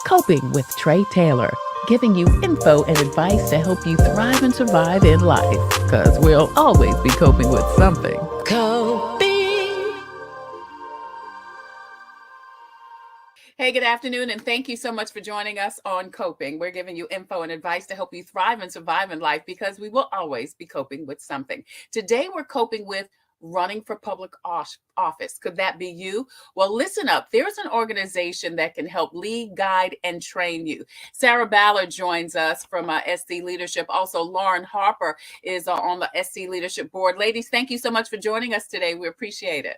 Coping with Tre Tailor, giving you info and advice to help you thrive and survive in life. Because we'll always be coping with something. Coping. Hey, good afternoon, and thank you so much for joining us on Coping. We're giving you info and advice to help you thrive and survive in life because we will always be coping with something. Today, we're coping with running for public office. Could that be you? Well, listen up. There's an organization that can help lead, guide, and train you. Sara Ballard joins us from SC Leadership. Also, Lauren Harper is on the SC Leadership Board. Ladies, thank you so much for joining us today. We appreciate it.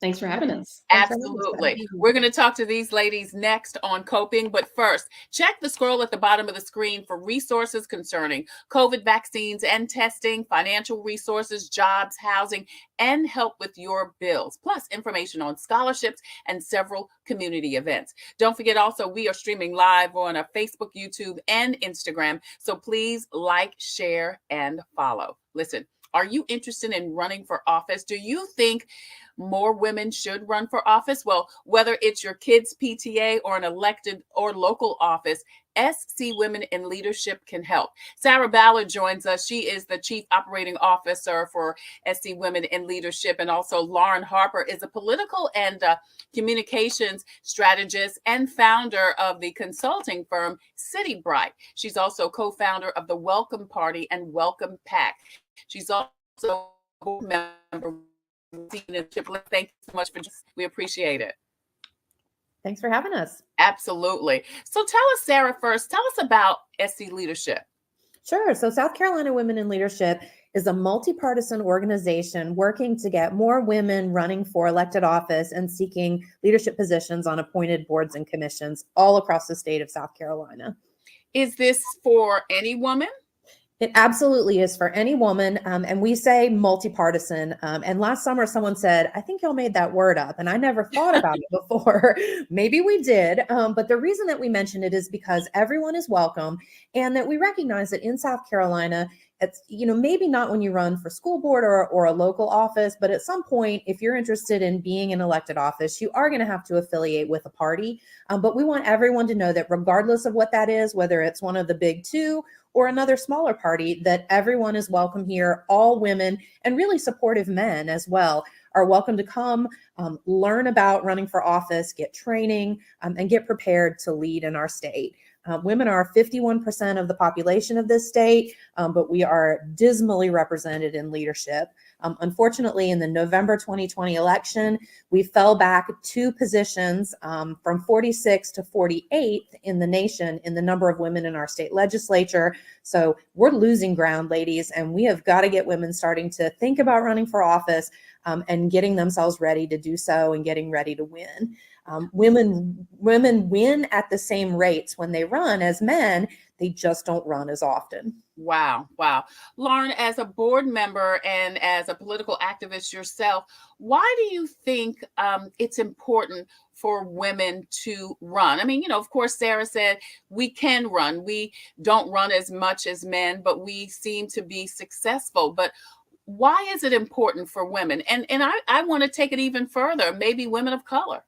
Thanks for having us. Absolutely. We're going to talk to these ladies next on Coping. But first, check the scroll at the bottom of the screen for resources concerning COVID vaccines and testing, financial resources, jobs, housing, and help with your bills, plus information on scholarships and several community events. Don't forget also, we are streaming live on Facebook, YouTube, and Instagram. So please like, share, and follow. Listen, are you interested in running for office? Do you think more women should run for office? Well, whether it's your kids' PTA or an elected or local office, SC Women in Leadership can help. Sara Ballard joins us. She is the Chief Operating Officer for SC Women in Leadership. And also Lauren Harper is a political and communications strategist and founder of the consulting firm City Bright. She's also co-founder of the Welcome Party and Welcome Pack. She's also a board member. Thank you so much for just, we appreciate it. Thanks for having us. Absolutely. So tell us, Sara, first, tell us about SC Leadership. Sure. So South Carolina Women in Leadership is a multi-partisan organization working to get more women running for elected office and seeking leadership positions on appointed boards and commissions all across the state of South Carolina. Is this for any woman? It absolutely is for any woman. And we say multi-partisan. And last summer, someone said, I think y'all made that word up. And I never thought about it before. Maybe we did. But the reason that we mention it is because everyone is welcome and that we recognize that in South Carolina, it's, maybe not when you run for school board or a local office, but at some point, if you're interested in being in elected office, you are going to have to affiliate with a party. But we want everyone to know that regardless of what that is, whether it's one of the big two or another smaller party, that everyone is welcome here. All women and really supportive men as well are welcome to come, learn about running for office, get training, and get prepared to lead in our state. Women are 51% of the population of this state, but we are dismally represented in leadership. Unfortunately, in the November 2020 election, we fell back 2 positions from 46 to 48th in the nation in the number of women in our state legislature. So we're losing ground, ladies, and we have got to get women starting to think about running for office and getting themselves ready to do so and getting ready to win. Women win at the same rates when they run as men. They just don't run as often. Wow. Lauren, as a board member and as a political activist yourself, why do you think it's important for women to run? I mean, of course, Sara said we can run. We don't run as much as men, but we seem to be successful. But why is it important for women? And I want to take it even further, maybe women of color.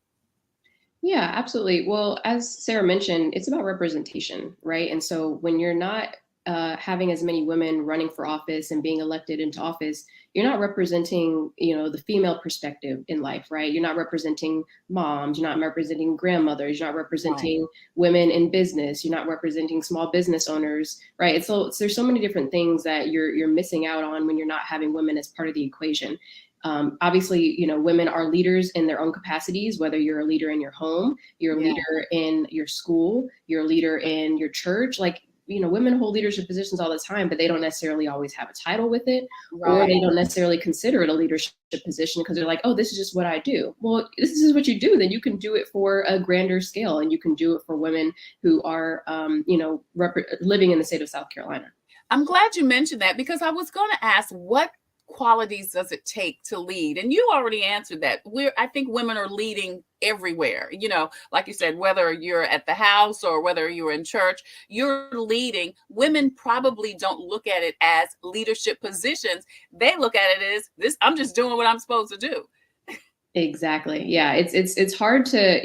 Yeah, absolutely. Well, as Sara mentioned, it's about representation, right? And so when you're not having as many women running for office and being elected into office, you're not representing, the female perspective in life, right? You're not representing moms, you're not representing grandmothers, you're not representing women in business, you're not representing small business owners, right? There's so many different things that you're missing out on when you're not having women as part of the equation. Obviously, women are leaders in their own capacities, whether you're a leader in your home, you're a leader in your school, you're a leader in your church. Like, women hold leadership positions all the time, but they don't necessarily always have a title with it, or they don't necessarily consider it a leadership position because they're like, oh, this is just what I do. Well, this is what you do. Then you can do it for a grander scale, and you can do it for women who are, living in the state of South Carolina. I'm glad you mentioned that because I was going to ask what qualities does it take to lead? And you already answered that. I think women are leading everywhere, like you said, whether you're at the house or whether you're in church, you're leading. Women probably don't look at it as leadership positions. They look at it as this, I'm just doing what I'm supposed to do. Exactly. Yeah. It's hard to,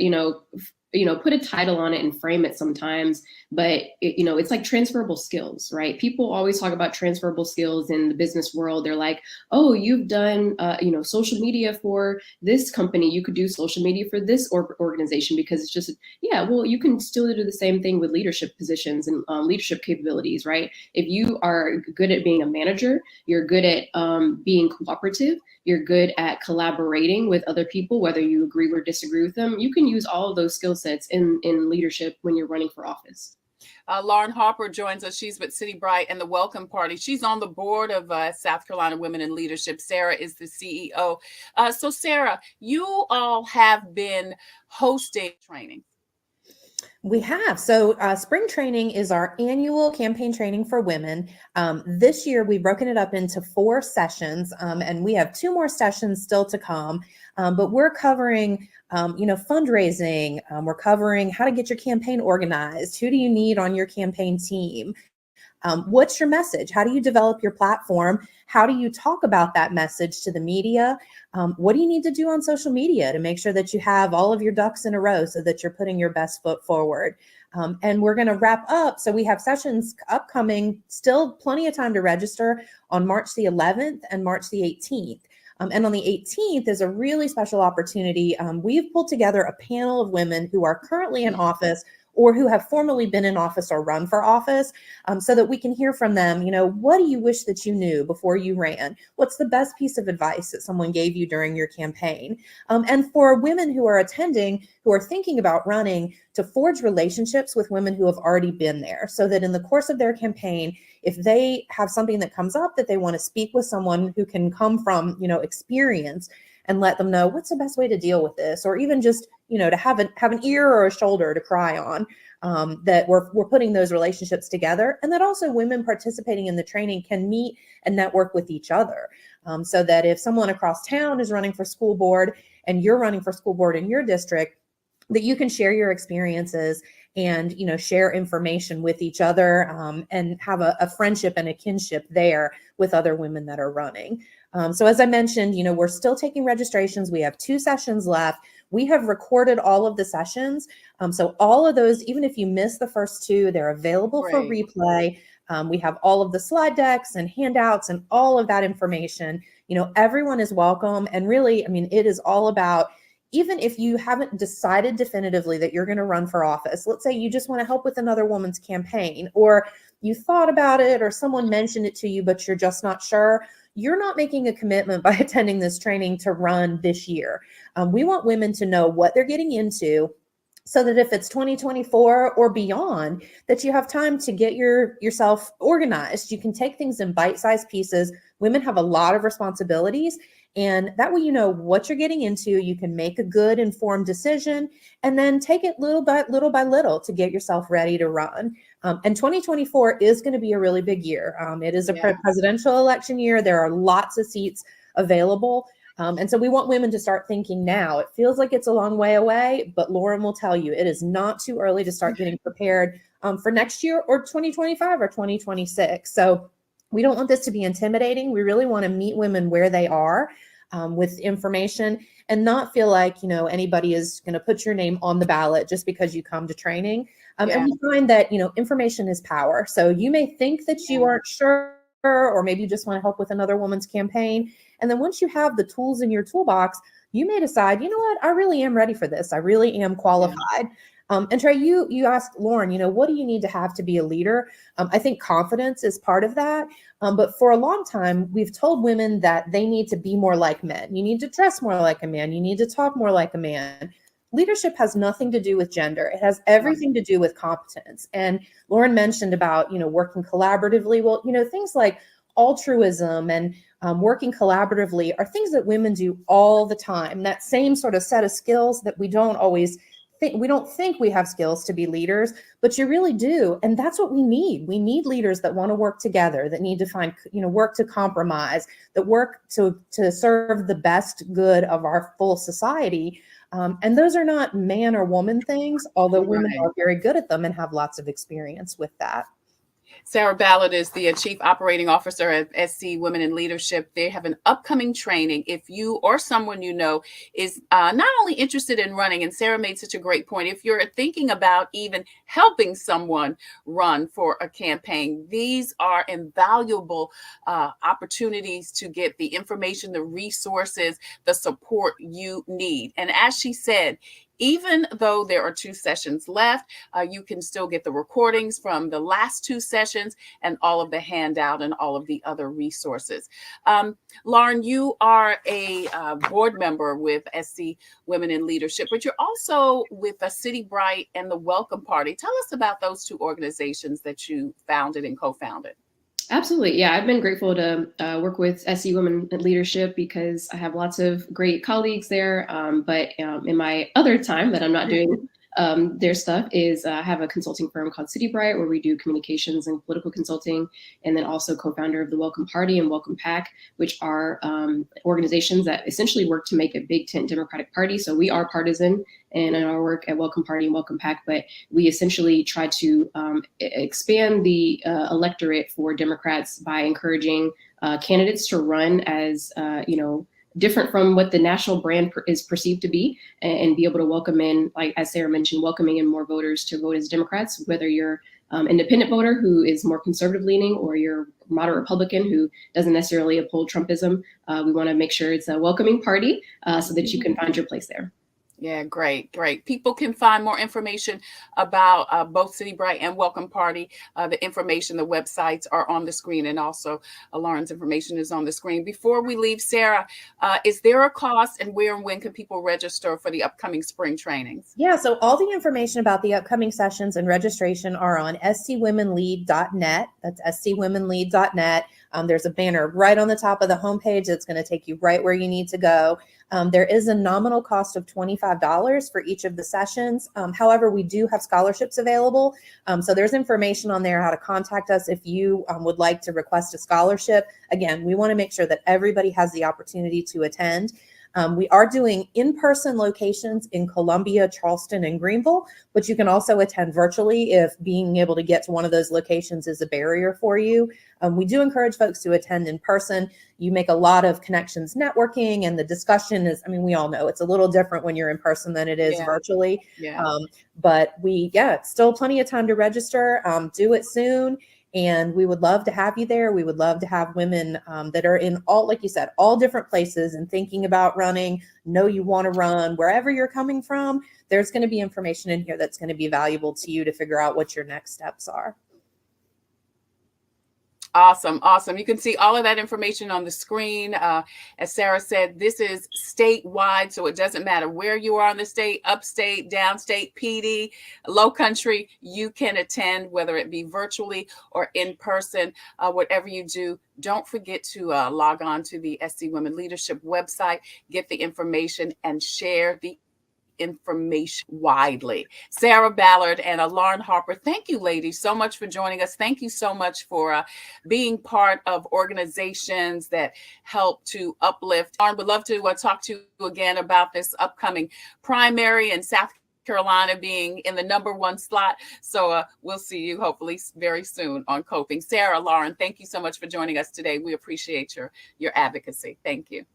put a title on it and frame it sometimes, but it's like transferable skills, right? People always talk about transferable skills in the business world. They're like, oh, you've done, social media for this company. You could do social media for this organization, because it's just, yeah, well, you can still do the same thing with leadership positions and leadership capabilities, right? If you are good at being a manager, you're good at being cooperative, you're good at collaborating with other people, whether you agree or disagree with them, you can use all of those skill sets in leadership when you're running for office. Lauren Harper joins us. She's with City Bright and the Welcome Party. She's on the board of South Carolina Women in Leadership. Sara is the CEO. So Sara, you all have been hosting training. We have. So spring training is our annual campaign training for women. This year, we've broken it up into 4 sessions, and we have 2 more sessions still to come. But we're covering, fundraising. We're covering how to get your campaign organized. Who do you need on your campaign team? What's your message? How do you develop your platform? How do you talk about that message to the media? What do you need to do on social media to make sure that you have all of your ducks in a row so that you're putting your best foot forward? And we're going to wrap up. So we have sessions upcoming, still plenty of time to register, on March the 11th and March the 18th. And on the 18th is a really special opportunity. We've pulled together a panel of women who are currently in office or who have formerly been in office or run for office, so that we can hear from them. What do you wish that you knew before you ran? What's the best piece of advice that someone gave you during your campaign? And for women who are attending, who are thinking about running, to forge relationships with women who have already been there, so that in the course of their campaign, if they have something that comes up that they want to speak with someone who can come from, experience, and let them know what's the best way to deal with this, or even just, to have an ear or a shoulder to cry on, that we're putting those relationships together. And that also women participating in the training can meet and network with each other, so that if someone across town is running for school board and you're running for school board in your district, that you can share your experiences and, share information with each other, and have a friendship and a kinship there with other women that are running. So as I mentioned, we're still taking registrations. We have 2 sessions left. We have recorded all of the sessions. So all of those, even if you miss the first 2, they're available for replay. We have all of the slide decks and handouts and all of that information. Everyone is welcome. And really, it is all about, even if you haven't decided definitively that you're going to run for office, let's say you just want to help with another woman's campaign, or you thought about it, or someone mentioned it to you, but you're just not sure. You're not making a commitment by attending this training to run this year. We want women to know what they're getting into, so that if it's 2024 or beyond, that you have time to get yourself organized. You can take things in bite-sized pieces. Women have a lot of responsibilities, and that way you know what you're getting into. You can make a good, informed decision, and then take it little by little to get yourself ready to run. And 2024 is going to be a really big year. It is a presidential election year. There are lots of seats available. And so we want women to start thinking now. It feels like it's a long way away, but Lauren will tell you it is not too early to start getting prepared for next year or 2025 or 2026. So we don't want this to be intimidating. We really want to meet women where they are, with information, and not feel like, anybody is going to put your name on the ballot just because you come to training. And we find that, information is power. So you may think that you aren't sure, or maybe you just want to help with another woman's campaign. And then once you have the tools in your toolbox, you may decide, you know what, I really am ready for this. I really am qualified. And Tre, you asked Lauren, what do you need to have to be a leader? I think confidence is part of that. But for a long time, we've told women that they need to be more like men. You need to dress more like a man. You need to talk more like a man. Leadership has nothing to do with gender. It has everything to do with competence. And Lauren mentioned about, working collaboratively. Well, things like altruism and working collaboratively are things that women do all the time. That same sort of set of skills that we don't always think, we don't think we have skills to be leaders, but you really do. And that's what we need. We need leaders that want to work together, that need to find, work to compromise, that work to serve the best good of our full society. And those are not man or woman things, although women are very good at them and have lots of experience with that. Sara Ballard is the Chief Operating Officer at SC Women in Leadership. They have an upcoming training. If you or someone you know is not only interested in running, and Sara made such a great point, if you're thinking about even helping someone run for a campaign, these are invaluable opportunities to get the information, the resources, the support you need. And as she said, even though there are 2 sessions left, you can still get the recordings from the last 2 sessions and all of the handout and all of the other resources. Lauren, you are a board member with SC Women in Leadership, but you're also with City Bright and the Welcome Party. Tell us about those 2 organizations that you founded and co-founded. Absolutely. Yeah, I've been grateful to work with SC Women in Leadership because I have lots of great colleagues there. But in my other time that I'm not doing their stuff is I have a consulting firm called City Bright where we do communications and political consulting, and then also co-founder of the Welcome Party and Welcome PAC, which are organizations that essentially work to make a big tent Democratic Party. So we are partisan in our work at Welcome Party and Welcome PAC, but we essentially try to expand the electorate for Democrats by encouraging candidates to run as, different from what the national brand is perceived to be, and be able to welcome in, like as Sara mentioned, welcoming in more voters to vote as Democrats, whether you're independent voter who is more conservative leaning or you're moderate Republican who doesn't necessarily uphold Trumpism. We want to make sure it's a welcoming party so that you can find your place there. Yeah, great. People can find more information about both City Bright and Welcome Party. The information, the websites are on the screen, and also Lauren's information is on the screen. Before we leave, Sara, is there a cost, and where and when can people register for the upcoming spring trainings? Yeah, so all the information about the upcoming sessions and registration are on scwomenlead.net. That's scwomenlead.net. There's a banner right on the top of the homepage that's going to take you right where you need to go. There is a nominal cost of $25 for each of the sessions. However, we do have scholarships available. So there's information on there how to contact us if you would like to request a scholarship. Again, we want to make sure that everybody has the opportunity to attend. We are doing in-person locations in Columbia, Charleston, and Greenville, but you can also attend virtually if being able to get to one of those locations is a barrier for you. We do encourage folks to attend in person. You make a lot of connections networking, and the discussion is, we all know it's a little different when you're in person than it is virtually. Yeah. But it's still plenty of time to register. Do it soon. And we would love to have you there. We would love to have women that are in all, like you said, all different places and thinking about running, know you want to run, wherever you're coming from. There's going to be information in here that's going to be valuable to you to figure out what your next steps are. Awesome. You can see all of that information on the screen. As Sara said, this is statewide, so it doesn't matter where you are in the state, upstate, downstate, PD, low country, you can attend, whether it be virtually or in person. Whatever you do, don't forget to log on to the SC Women Leadership website, get the information, and share the information widely. Sara Ballard and Lauren Harper, thank you, ladies, so much for joining us. Thank you so much for being part of organizations that help to uplift. Lauren, would love to talk to you again about this upcoming primary in South Carolina being in the #1 slot. So we'll see you hopefully very soon on Coping. Sara, Lauren, thank you so much for joining us today. We appreciate your advocacy. Thank you.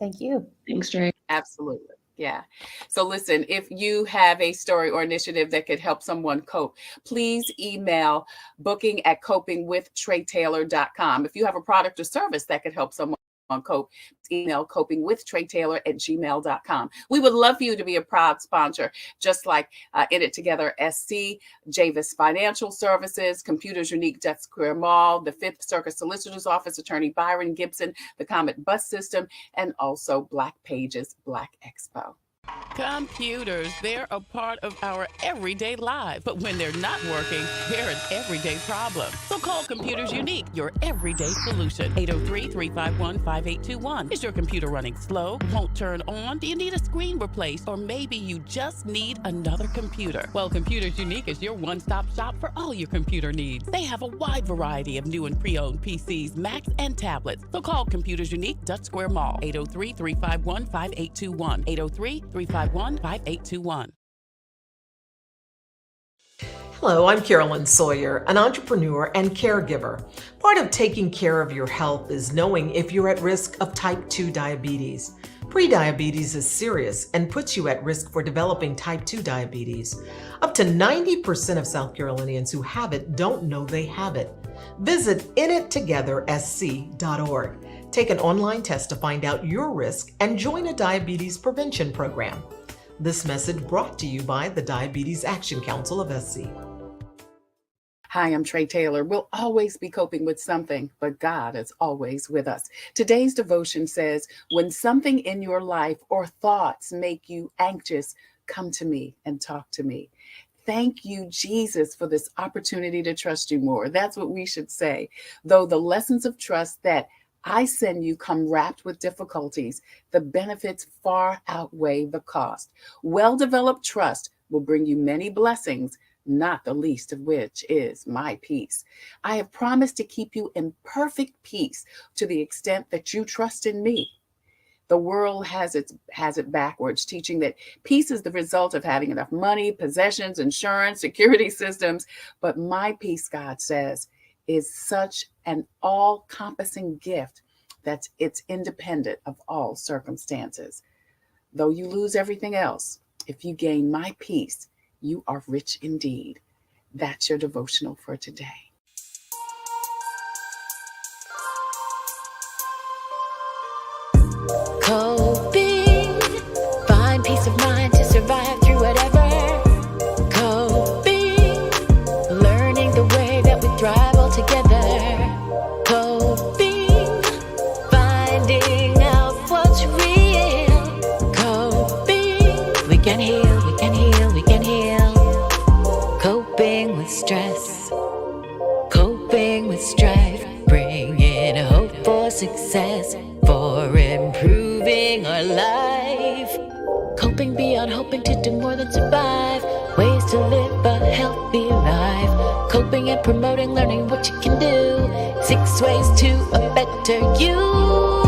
Thank you. Thanks, Tre. Absolutely. Yeah. So listen, if you have a story or initiative that could help someone cope, please email booking@copingwithtretatailor.com. If you have a product or service that could help someone cope, email copingwithtretatailor@gmail.com. We would love for you to be a proud sponsor, just like In It Together SC, Javis Financial Services, Computers Unique Dutch Square Mall, the Fifth Circuit Solicitor's Office, Attorney Byron Gibson, the Comet Bus System, and also Black Pages Black Expo. Computers, they're a part of our everyday lives. But when they're not working, they're an everyday problem. So call Computers Unique, your everyday solution. 803-351-5821. Is your computer running slow? Won't turn on? Do you need a screen replaced? Or maybe you just need another computer? Well, Computers Unique is your one-stop shop for all your computer needs. They have a wide variety of new and pre-owned PCs, Macs, and tablets. So call Computers Unique Dutch Square Mall. 803-351-5821. 803-351-5821. Hello, I'm Carolyn Sawyer, an entrepreneur and caregiver. Part of taking care of your health is knowing if you're at risk of type 2 diabetes. Prediabetes is serious and puts you at risk for developing type 2 diabetes. Up to 90% of South Carolinians who have it don't know they have it. Visit inittogethersc.org. Take an online test to find out your risk and join a diabetes prevention program. This message brought to you by the Diabetes Action Council of SC. Hi, I'm Tre Tailor. We'll always be coping with something, but God is always with us. Today's devotion says, when something in your life or thoughts make you anxious, come to me and talk to me. Thank you, Jesus, for this opportunity to trust you more. That's what we should say. Though the lessons of trust that I send you come wrapped with difficulties, the benefits far outweigh the cost. Well-developed trust will bring you many blessings, not the least of which is my peace. I have promised to keep you in perfect peace to the extent that you trust in me. The world has it backwards, teaching that peace is the result of having enough money, possessions, insurance, security systems. But my peace, God says, is such an all-encompassing gift that it's independent of all circumstances. Though you lose everything else, if you gain my peace, you are rich indeed. That's your devotional for today. Coping, find peace of mind to survive through whatever. Coping, learning the way that we thrive all together. Coping, finding out what's real. Coping, we can heal, we can heal, we can heal. Coping with stress, coping with strife, bringing hope for success, for improving our life. Coping beyond hoping to do more than survive, ways to live a healthy life. Coping and promoting learning what you can do, 6 ways to a better you.